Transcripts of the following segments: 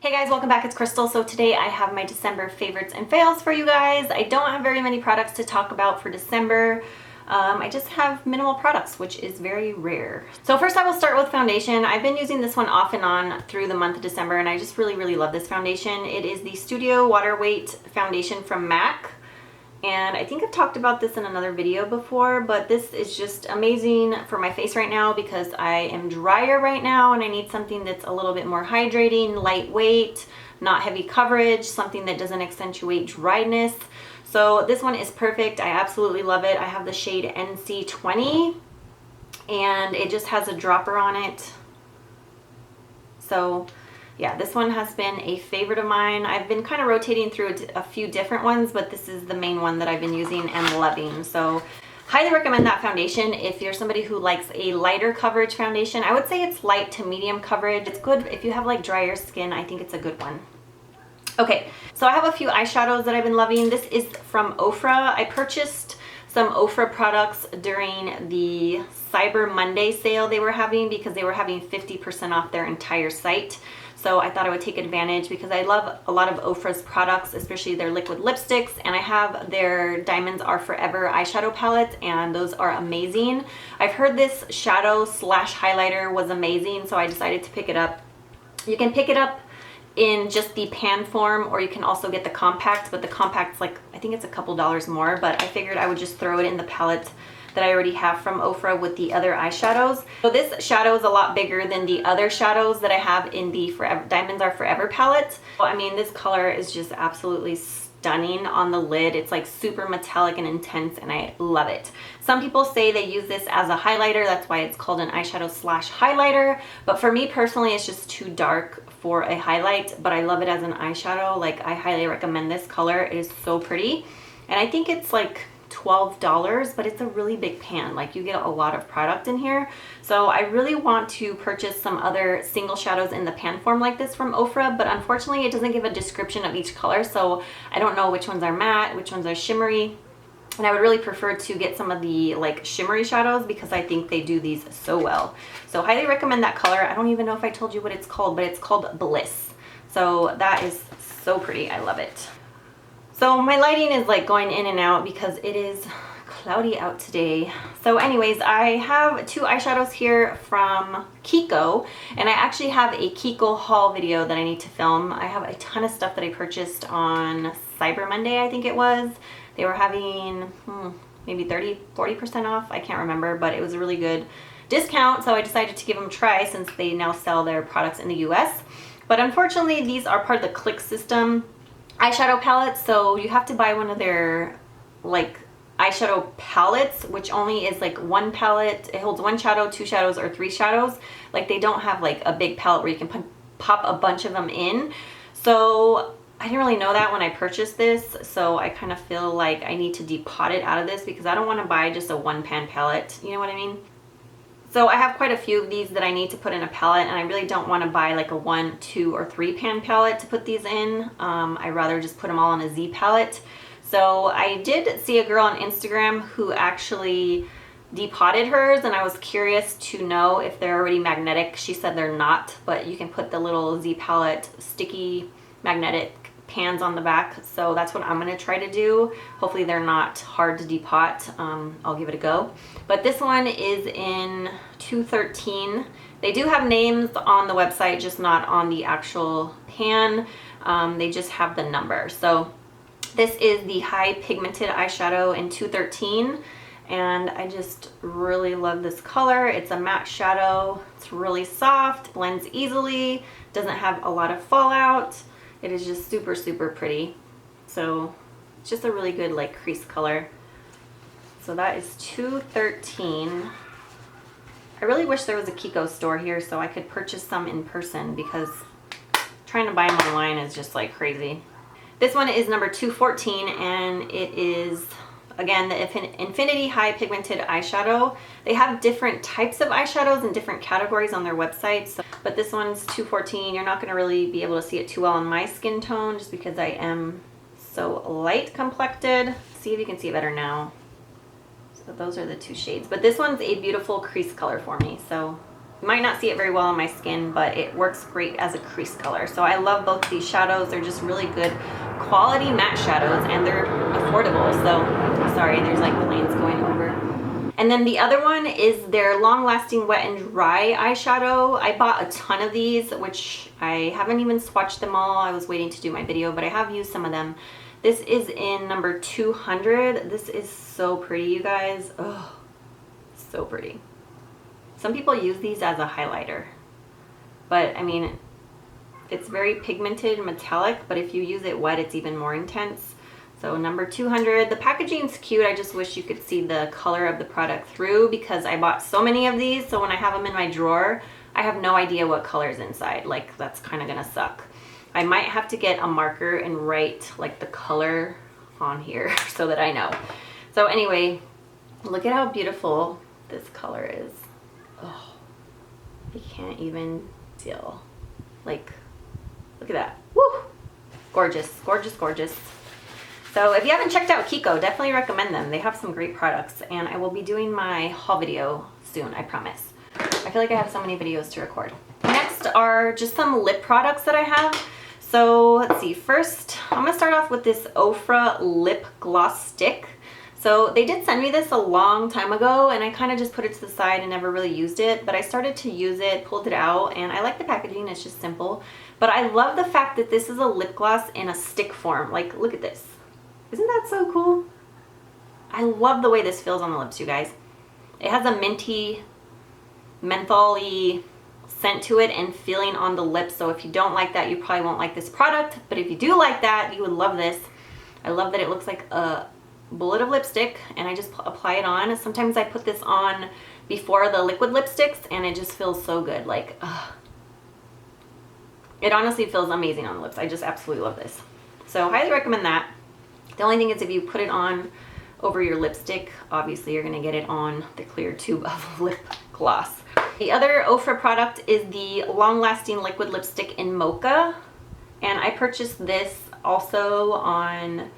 Hey guys, welcome back. It's Krystal. So today I have my December favorites and fails for you guys. I don't have very many products to talk about for December. I just have minimal products, which is very rare. So first I will start with foundation. I've been using this one off and on through the month of December, and I just really love this foundation. It is the Studio Water Weight Foundation from MAC. And I think I've talked about this in another video before, but this is just amazing for my face right now because I am drier right now and I need something that's a little bit more hydrating, lightweight, not heavy coverage, something that doesn't accentuate dryness. So this one is perfect. I absolutely love it. I have the shade NC20 and it just has a dropper on it. So yeah, this one has been a favorite of mine. I've been kind of rotating through a few different ones, but this is the main one that I've been using and loving. So highly recommend that foundation if you're somebody who likes a lighter coverage foundation. I would say it's light to medium coverage. It's good if you have like drier skin. I think it's a good one. Okay, so I have a few eyeshadows that I've been loving. This is from Ofra. I purchased some Ofra products during the Cyber Monday sale they were having because they were having 50% off their entire site. So I thought I would take advantage because I love a lot of Ofra's products, especially their liquid lipsticks, and I have their Diamonds Are Forever eyeshadow palettes, and those are amazing. I've heard this shadow slash highlighter was amazing, so I decided to pick it up. You can pick it up in just the pan form, or you can also get the compact, but the compact's like, I think it's a couple dollars more, but I figured I would just throw it in the palette that I already have from Ofra with the other eyeshadows. So this shadow is a lot bigger than the other shadows that I have in the Diamonds Are Forever palette. I mean, this color is just absolutely stunning on the lid. It's like super metallic and intense, and I love it. Some people say they use this as a highlighter. That's why it's called an eyeshadow slash highlighter. But for me personally, it's just too dark for a highlight, but I love it as an eyeshadow. Like, I highly recommend this color. It is so pretty. And I think it's like $12, but it's a really big pan. Like, you get a lot of product in here. So I really want to purchase some other single shadows in the pan form like this from Ofra, but unfortunately it doesn't give a description of each color, so I don't know which ones are matte, which ones are shimmery. And I would really prefer to get some of the like shimmery shadows because I think they do these so well. So highly recommend that color. I don't even know if I told you what it's called, but it's called Bliss. So that is so pretty. I love it. So my lighting is like going in and out because it is cloudy out today. So anyways, I have two eyeshadows here from Kiko, and I actually have a Kiko haul video that I need to film. I have a ton of stuff that I purchased on Cyber Monday, I think it was. They were having maybe 30-40% off. I can't remember, but it was a really good discount, so I decided to give them a try since they now sell their products in the US. But unfortunately, these are part of the Click System eyeshadow palettes, so you have to buy one of their like eyeshadow palettes, which only is like one palette. It holds one shadow, two shadows, or three shadows. Like, they don't have like a big palette where you can pop a bunch of them in. So I didn't really know that when I purchased this, so I kind of feel like I need to depot it out of this because I don't want to buy just a one pan palette, you know what I mean? So I have quite a few of these that I need to put in a palette, and I really don't want to buy like a 1, 2, or 3 pan palette to put these in. I'd rather just put them all in a Z palette. So I did see a girl on Instagram who actually depotted hers, and I was curious to know if they're already magnetic. She said they're not, but you can put the little Z palette sticky magnetic pans on the back, so that's what I'm going to try to do. Hopefully they're not hard to depot. I'll give it a go. But this one is in 213. They do have names on the website, just not on the actual pan. They just have the number. So this is the high pigmented eyeshadow in 213, and I just really love this color. It's a matte shadow. It's really soft, blends easily, doesn't have a lot of fallout. It is just super pretty. So it's just a really good like crease color. So that is 213. I really wish there was a Kiko store here so I could purchase some in person because trying to buy them online is just like crazy. This one is number 214, and it is again the Infinity High Pigmented Eyeshadow. They have different types of eyeshadows and different categories on their website. So, but this one's 214. You're not going to really be able to see it too well on my skin tone just because I am so light complected. See if you can see it better now. So those are the two shades. But this one's a beautiful crease color for me. So You might not see it very well on my skin, but it works great as a crease color. So I love both these shadows. They're just really good quality matte shadows, and they're affordable. So sorry, there's like planes going over. And then the other one is their long-lasting wet and dry eyeshadow. I bought a ton of these, which I haven't even swatched them all. I was waiting to do my video, but I have used some of them. This is in number 200. This is so pretty, you guys. Oh, so pretty. Some people use these as a highlighter, but I mean, it's very pigmented and metallic, but if you use it wet, it's even more intense. So number 200, the packaging's cute. I just wish you could see the color of the product through, because I bought so many of these. So when I have them in my drawer, I have no idea what color's inside. Like, that's kind of gonna suck. I might have to get a marker and write like the color on here so that I know. So anyway, look at how beautiful this color is. Oh, you can't even tell. Like, look at that. Woo! Gorgeous, gorgeous, gorgeous. So if you haven't checked out Kiko, definitely recommend them. They have some great products, and I will be doing my haul video soon, I promise. I feel like I have so many videos to record. Next are just some lip products that I have. So let's see, first I'm gonna start off with this Ofra lip gloss stick. So they did send me this a long time ago, and I kind of just put it to the side and never really used it, but I started to use it, pulled it out, and I like the packaging. It's just simple, but I love the fact that this is a lip gloss in a stick form. Like, look at this. Isn't that so cool? I love the way this feels on the lips, you guys. It has a minty, menthol-y scent to it and feeling on the lips. So if you don't like that, you probably won't like this product, but if you do like that, you would love this. I love that it looks like a bullet of lipstick, and I just apply it on. Sometimes I put this on before the liquid lipsticks, and it just feels so good. Like, it honestly feels amazing on the lips. I just absolutely love this. So highly recommend that. The only thing is, if you put it on over your lipstick, obviously you're gonna get it on the clear tube of lip gloss. The other Ofra product is the long-lasting liquid lipstick in Mocha, and I purchased this also on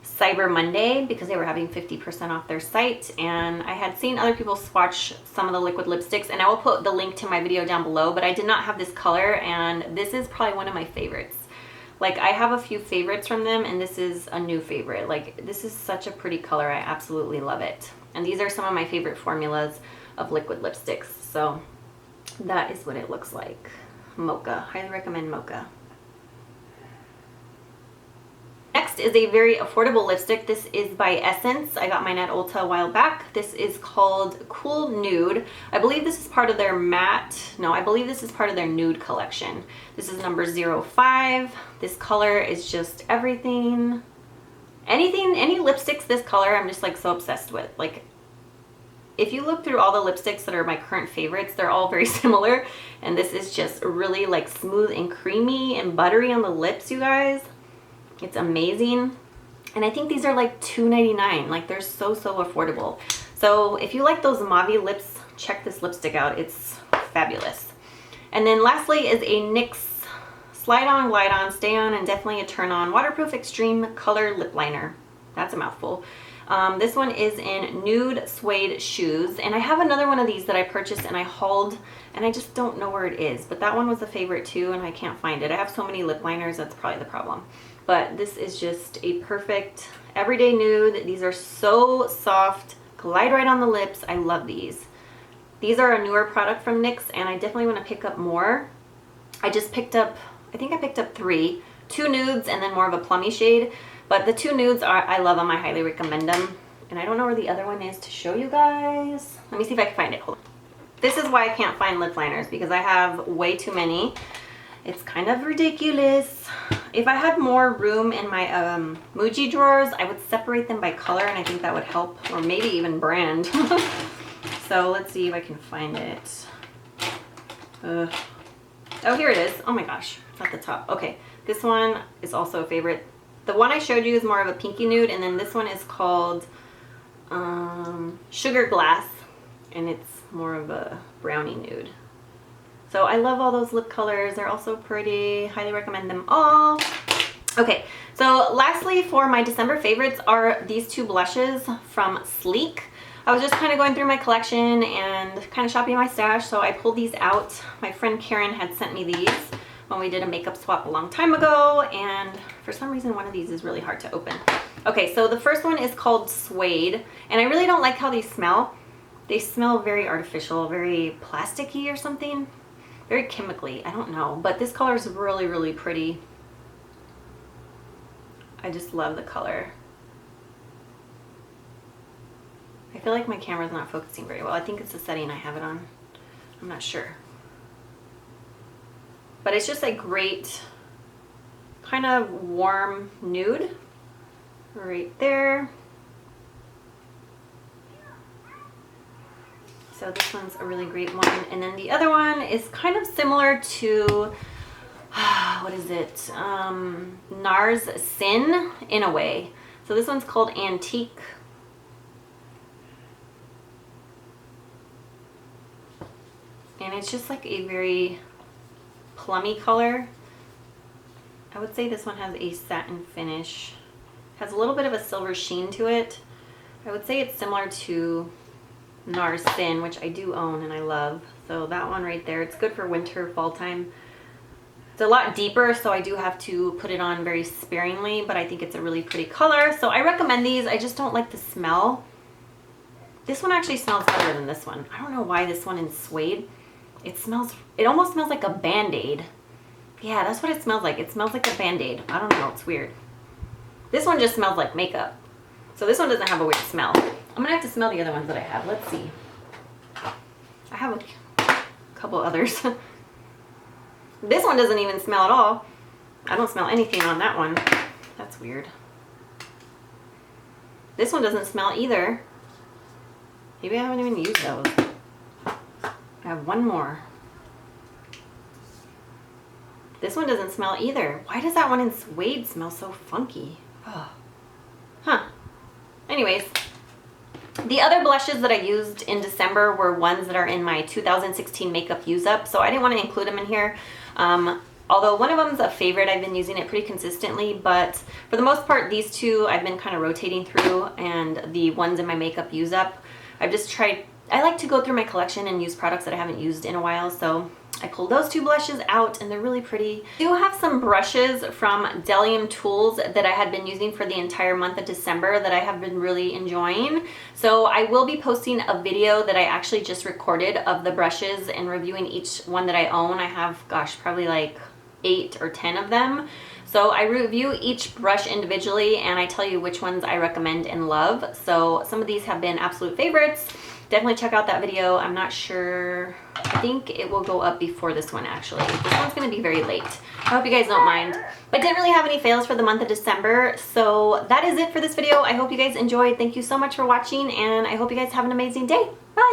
Cyber Monday because they were having 50% off their site, and I had seen other people swatch some of the liquid lipsticks, and I will put the link to my video down below, but I did not have this color, and this is probably one of my favorites. Like, I have a few favorites from them, and this is a new favorite. Like, this is such a pretty color. I absolutely love it. And these are some of my favorite formulas of liquid lipsticks. So that is what it looks like. Mocha. Highly recommend Mocha. Next is a very affordable lipstick. This is by Essence. I got mine at Ulta a while back. This is called Cool Nude. I believe this is part of their matte. No, I believe this is part of their nude collection. This is number 05. This color is just everything. Any lipsticks this color, I'm just like so obsessed with. Like, if you look through all the lipsticks that are my current favorites, they're all very similar. And this is just really like smooth and creamy and buttery on the lips, you guys. It's amazing. And I think these are like $2.99. Like, they're so affordable. So if you like those mauve lips, check this lipstick out. It's fabulous. And then lastly is a NYX Slide On, Glide On, Stay On, and definitely a Turn On Waterproof Extreme Color Lip Liner. That's a mouthful. This one is in Nude Suede Shoes, and I have another one of these that I purchased and I hauled, and I just don't know where it is, but that one was a favorite too, and I can't find it. I have so many lip liners, that's probably the problem. But this is just a perfect everyday nude. These are so soft, glide right on the lips. I love these. These are a newer product from NYX, and I definitely want to pick up more. I just picked up, I think I picked up 3. 2 nudes and then more of a plummy shade. But the 2 nudes, I love them. I highly recommend them. And I don't know where the other one is to show you guys. Let me see if I can find it. Hold on. This is why I can't find lip liners, because I have way too many. It's kind of ridiculous. If I had more room in my Muji drawers, I would separate them by color, and I think that would help, or maybe even brand. So let's see if I can find it. Oh, here it is. Oh my gosh, it's at the top. Okay, this one is also a favorite. The one I showed you is more of a pinky nude, and then this one is called Sugar Glass, and it's more of a brownie nude. So I love all those lip colors. They're also pretty. Highly recommend them all. Okay, so lastly for my December favorites are these 2 blushes from Sleek. I was just kind of going through my collection and kind of shopping my stash, so I pulled these out. My friend Karen had sent me these when we did a makeup swap a long time ago, and for some reason one of these is really hard to open. Okay, so the first one is called Suede, and I really don't like how these smell. They smell very artificial, very plasticky or something, very chemically, I don't know, but this color is really, really pretty. I just love the color. I feel like my camera's not focusing very well. I think it's the setting I have it on. I'm not sure. But it's just a great kind of warm nude right there. So this one's a really great one. And then the other one is kind of similar to, what is it? NARS Sin in a way. So this one's called Antique. And it's just like a very plummy color. I would say this one has a satin finish. Has a little bit of a silver sheen to it. I would say it's similar to NARS Sin, which I do own and I love. So that one right there, it's good for winter, fall time. It's a lot deeper, so I do have to put it on very sparingly, but I think it's a really pretty color. So I recommend these. I just don't like the smell. This one actually smells better than this one. I don't know why this one in Suede. It almost smells like a Band-Aid. Yeah, that's what it smells like. It smells like a Band-Aid. I don't know, it's weird. This one just smells like makeup. So this one doesn't have a weird smell. I'm gonna have to smell the other ones that I have. Let's see. I have a couple others. This one doesn't even smell at all. I don't smell anything on that one. That's weird. This one doesn't smell either. Maybe I haven't even used those. I have one more. This one doesn't smell either. Why does that one in Suede smell so funky? Oh. Huh. Anyways, the other blushes that I used in December were ones that are in my 2016 makeup use up, so I didn't want to include them in here. Although one of them is a favorite, I've been using it pretty consistently, but for the most part, these two I've been kind of rotating through, and the ones in my makeup use up, I've just tried. I like to go through my collection and use products that I haven't used in a while, so I pulled those two blushes out and they're really pretty. I do have some brushes from Bdellium Tools that I had been using for the entire month of December that I have been really enjoying. So I will be posting a video that I actually just recorded of the brushes and reviewing each one that I own. I have, gosh, probably like 8 or 10 of them. So I review each brush individually and I tell you which ones I recommend and love. So some of these have been absolute favorites. Definitely check out that video. I'm not sure. I think it will go up before this one actually. This one's going to be very late. I hope you guys don't mind. But I didn't really have any fails for the month of December. So that is it for this video. I hope you guys enjoyed. Thank you so much for watching and I hope you guys have an amazing day. Bye!